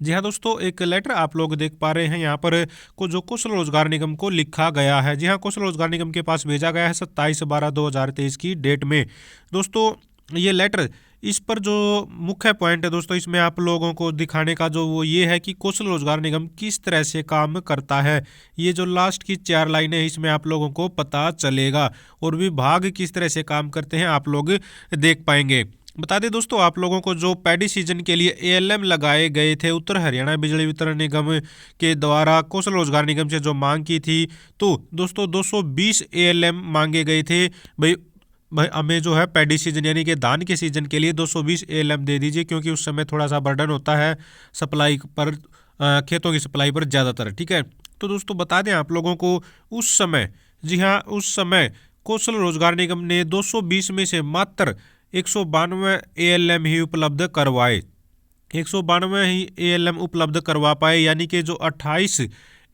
जी हाँ दोस्तों, एक लेटर आप लोग देख पा रहे हैं यहाँ पर को जो कौशल रोजगार निगम को लिखा गया है। जी हाँ, कौशल रोजगार निगम के पास भेजा गया है 27/12/2023 की डेट में। दोस्तों ये लेटर, इस पर जो मुख्य पॉइंट है दोस्तों, इसमें आप लोगों को दिखाने का जो वो ये है कि कौशल रोजगार निगम किस तरह से काम करता है। ये जो लास्ट की 4 लाइनें हैं इसमें आप लोगों को पता चलेगा, और विभाग किस तरह से काम करते हैं आप लोग देख पाएंगे। बता दें दोस्तों आप लोगों को, जो पैडी सीजन के लिए एएलएम लगाए गए थे उत्तर हरियाणा बिजली वितरण निगम के द्वारा कौशल रोजगार निगम से जो मांग की थी, तो दोस्तों 220 एएलएम मांगे गए थे। भाई भाई हमें जो है पैडी सीजन यानी कि धान के सीजन के लिए 220 एएलएम दे दीजिए, क्योंकि उस समय थोड़ा सा बर्डन होता है सप्लाई पर, खेतों की सप्लाई पर ज़्यादातर। ठीक है, तो दोस्तों बता दें आप लोगों को, उस समय, जी हाँ उस समय कौशल रोजगार निगम ने 220 में से मात्र 192 एएलएम ही उपलब्ध करवाए। 192 ही एएलएम उपलब्ध करवा पाए, यानी कि जो 28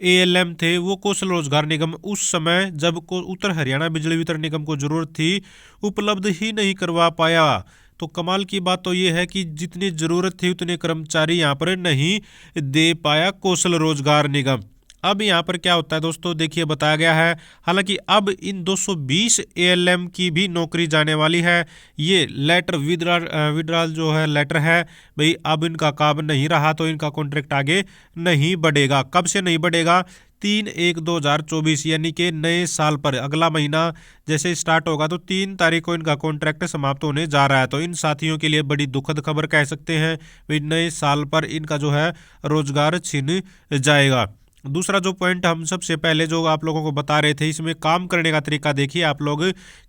एएलएम थे वो कौशल रोजगार निगम उस समय जब को उत्तर हरियाणा बिजली वितरण निगम को जरूरत थी उपलब्ध ही नहीं करवा पाया। तो कमाल की बात तो ये है कि जितनी जरूरत थी उतने कर्मचारी यहाँ पर नहीं दे पाया कौशल रोजगार निगम। अब यहाँ पर क्या होता है दोस्तों, देखिए बताया गया है, हालांकि अब इन 220 एएलएम की भी नौकरी जाने वाली है। ये लेटर विड्रॉल जो है लेटर है, भाई अब इनका काम नहीं रहा तो इनका कॉन्ट्रैक्ट आगे नहीं बढ़ेगा। कब से नहीं बढ़ेगा? 3/1/2024 यानी कि नए साल पर, अगला महीना जैसे स्टार्ट होगा तो 3 तारीख को इनका कॉन्ट्रैक्ट समाप्त होने जा रहा है। तो इन साथियों के लिए बड़ी दुखद खबर कह सकते हैं, भाई नए साल पर इनका जो है रोजगार छिन जाएगा। दूसरा जो पॉइंट हम सबसे पहले जो आप लोगों को बता रहे थे, इसमें काम करने का तरीका देखिए आप लोग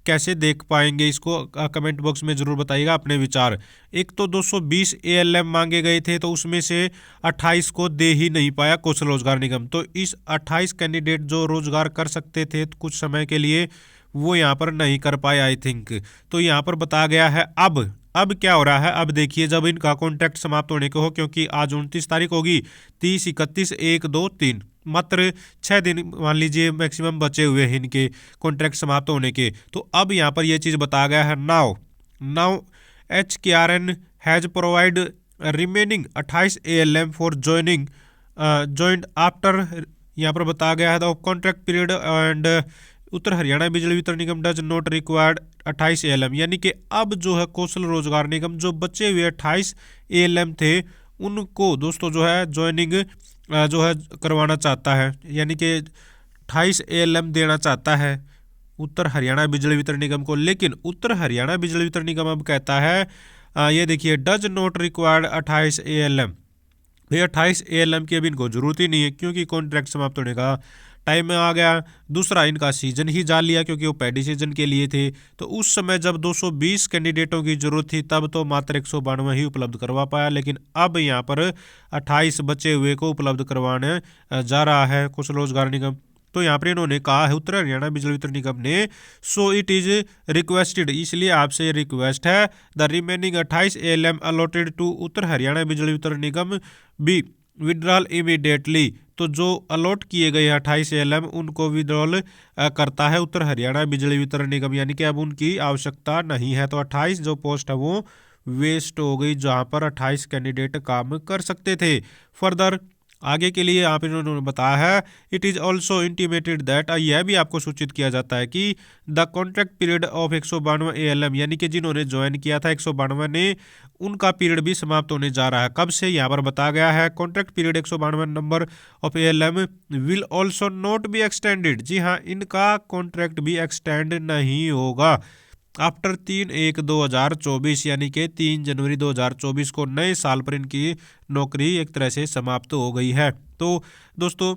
कैसे देख पाएंगे, इसको कमेंट बॉक्स में जरूर बताइएगा अपने विचार। एक तो 220 एएलएम मांगे गए थे, तो उसमें से 28 को दे ही नहीं पाया कौशल रोजगार निगम। तो इस 28 कैंडिडेट जो रोजगार कर सकते थे कुछ समय के लिए, वो यहाँ पर नहीं कर पाए आई थिंक। तो यहाँ पर बताया गया है अब क्या हो रहा है, अब देखिए जब इनका कॉन्ट्रैक्ट समाप्त होने को हो, क्योंकि आज 29 तारीख होगी, 30, 31, 1, 2, 3, मात्र 6 दिन मान लीजिए मैक्सिमम बचे हुए हैं इनके कॉन्ट्रैक्ट समाप्त होने के। तो अब यहाँ पर यह चीज़ बताया गया है, now HKRN has provide remaining 28 ALM for joint after, यहाँ पर बताया गया है the contract period and Uttar Haryana Bijli Vitran Nigam does not required 28 ALM. यानी कि अब जो है कौशल रोजगार निगम जो बचे हुए 28 एएलएम थे उनको दोस्तों जो है ज्वाइनिंग जो है करवाना चाहता है, यानी कि 28 एएलएम देना चाहता है उत्तर हरियाणा बिजली वितरण निगम को। लेकिन उत्तर हरियाणा बिजली वितरण निगम अब कहता है, ये देखिए, डज नॉट रिक्वायर्ड 28 एएलएम। भाई 28 एएलएम की अभी इनको जरूरत ही नहीं है, क्योंकि कॉन्ट्रैक्ट समाप्त होने का टाइम में आ गया। दूसरा, इनका सीजन ही जा लिया क्योंकि वो पैडी सीजन के लिए थे। तो उस समय जब 220 कैंडिडेटों की जरूरत थी तब तो मात्र 192 ही उपलब्ध करवा पाया, लेकिन अब यहाँ पर 28 बचे हुए को उपलब्ध करवाने जा रहा है कौशल रोजगार निगम। तो यहाँ पर इन्होंने कहा है उत्तर हरियाणा बिजली वितरण निगम ने, सो इट इज रिक्वेस्टेड, इसलिए आपसे रिक्वेस्ट है, the remaining 28 ALM allotted to Uttar Haryana Bijli Vitran Nigam B withdrawal immediately. तो जो अलॉट किए गए 28 एएलएम उनको विड्रॉल करता है उत्तर हरियाणा बिजली वितरण निगम, यानी कि अब उनकी आवश्यकता नहीं है। तो 28 जो पोस्ट है वो वेस्ट हो गई, जहां पर 28 कैंडिडेट काम कर सकते थे। फर्दर आगे के लिए आप इन्होंने बताया है, it is also intimated that, यह भी आपको सूचित किया जाता है कि the contract period of 192 ALM, यानी कि जिन्होंने ज्वाइन किया था 192 ने, उनका पीरियड भी समाप्त होने जा रहा है। कब से? यहाँ पर बताया गया है, contract period 192 number of ALM will also not be extended. जी हाँ, इनका कॉन्ट्रैक्ट भी एक्सटेंड नहीं होगा आफ्टर 3/1/2024, यानी कि 3 जनवरी 2024 को नए साल पर इनकी नौकरी एक तरह से समाप्त हो गई है। तो दोस्तों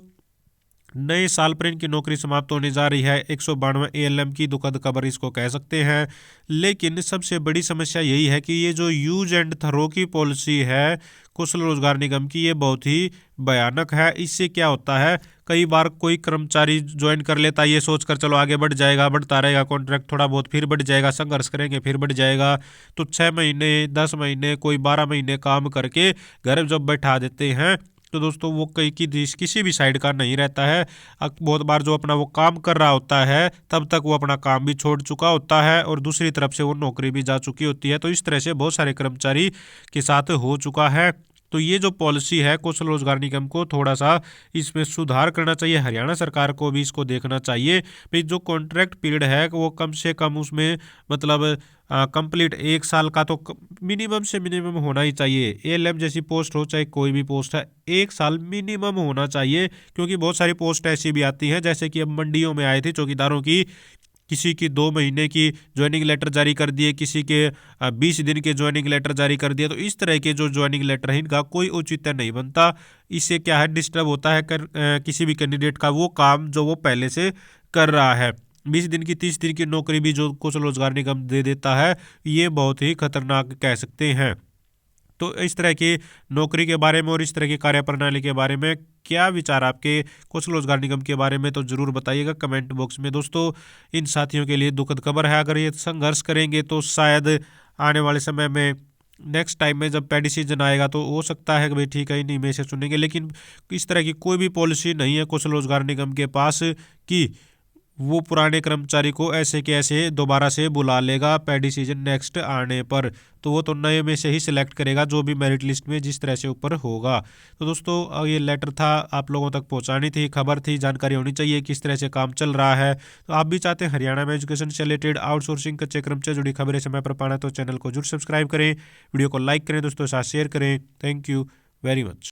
नए साल पर इनकी नौकरी समाप्त होने जा रही है। 192 एएलएम की दुखद खबर इसको कह सकते हैं। लेकिन सबसे बड़ी समस्या यही है कि ये जो यूज एंड थ्रो की पॉलिसी है कौशल रोजगार निगम की, ये बहुत ही भयानक है। इससे क्या होता है, कई बार कोई कर्मचारी ज्वाइन कर लेता है ये सोचकर चलो आगे बढ़ जाएगा, बढ़ता रहेगा कॉन्ट्रैक्ट, थोड़ा बहुत फिर बढ़ जाएगा, संघर्ष करेंगे फिर बढ़ जाएगा। तो 6 महीने 10 महीने कोई 12 महीने काम करके घर जब बैठा देते हैं, तो दोस्तों वो कई की किसी भी साइड का नहीं रहता है। बहुत बार जो अपना वो काम कर रहा होता है तब तक वो अपना काम भी छोड़ चुका होता है और दूसरी तरफ से वो नौकरी भी जा चुकी होती है। तो इस तरह से बहुत सारे कर्मचारी के साथ हो चुका है। तो ये जो पॉलिसी है कौशल रोजगार निगम को थोड़ा सा इसमें सुधार करना चाहिए। हरियाणा सरकार को भी इसको देखना चाहिए भाई जो कॉन्ट्रैक्ट पीरियड है वो कम से कम उसमें मतलब कंप्लीट 1 साल का तो मिनिमम से मिनिमम होना ही चाहिए। एएलएम जैसी पोस्ट हो चाहे कोई भी पोस्ट है 1 साल मिनिमम होना चाहिए, क्योंकि बहुत सारी पोस्ट ऐसी भी आती हैं जैसे कि अब मंडियों में आए थे चौकीदारों की, किसी की 2 महीने की ज्वाइनिंग लेटर जारी कर दिए, किसी के 20 दिन के ज्वाइनिंग लेटर जारी कर दिए। तो इस तरह के जो ज्वाइनिंग लेटर है इनका कोई औचित्य नहीं बनता। इससे क्या है डिस्टर्ब होता है किसी भी कैंडिडेट का वो काम जो वो पहले से कर रहा है। 20 दिन की 30 दिन की नौकरी भी जो कौशल रोजगार निगम दे देता है, ये बहुत ही खतरनाक कह सकते हैं। तो इस तरह की नौकरी के बारे में और इस तरह की कार्यप्रणाली के बारे में क्या विचार आपके कौशल रोजगार निगम के बारे में, तो जरूर बताइएगा कमेंट बॉक्स में। दोस्तों इन साथियों के लिए दुखद खबर है, अगर ये संघर्ष करेंगे तो शायद आने वाले समय में नेक्स्ट टाइम में जब पैडी सीजन आएगा तो हो सकता है कि भाई ठीक है इन्हीं में से चुनेंगे। लेकिन इस तरह की कोई भी पॉलिसी नहीं है कौशल रोजगार निगम के पास कि वो पुराने कर्मचारी को ऐसे के ऐसे दोबारा से बुला लेगा पैडी सीजन नेक्स्ट आने पर। तो वो तो नए में से ही सिलेक्ट करेगा जो भी मेरिट लिस्ट में जिस तरह से ऊपर होगा। तो दोस्तों ये लेटर था, आप लोगों तक पहुंचानी थी, खबर थी, जानकारी होनी चाहिए किस तरह से काम चल रहा है। तो आप भी चाहते हैं हरियाणा में एजुकेशन से रिलेटेड आउटसोर्सिंग कच्चे क्रम से जुड़ी खबरें समय पर पाना, तो चैनल को जरूर सब्सक्राइब करें, वीडियो को लाइक करें, दोस्तों के साथ शेयर करें। Thank you very much.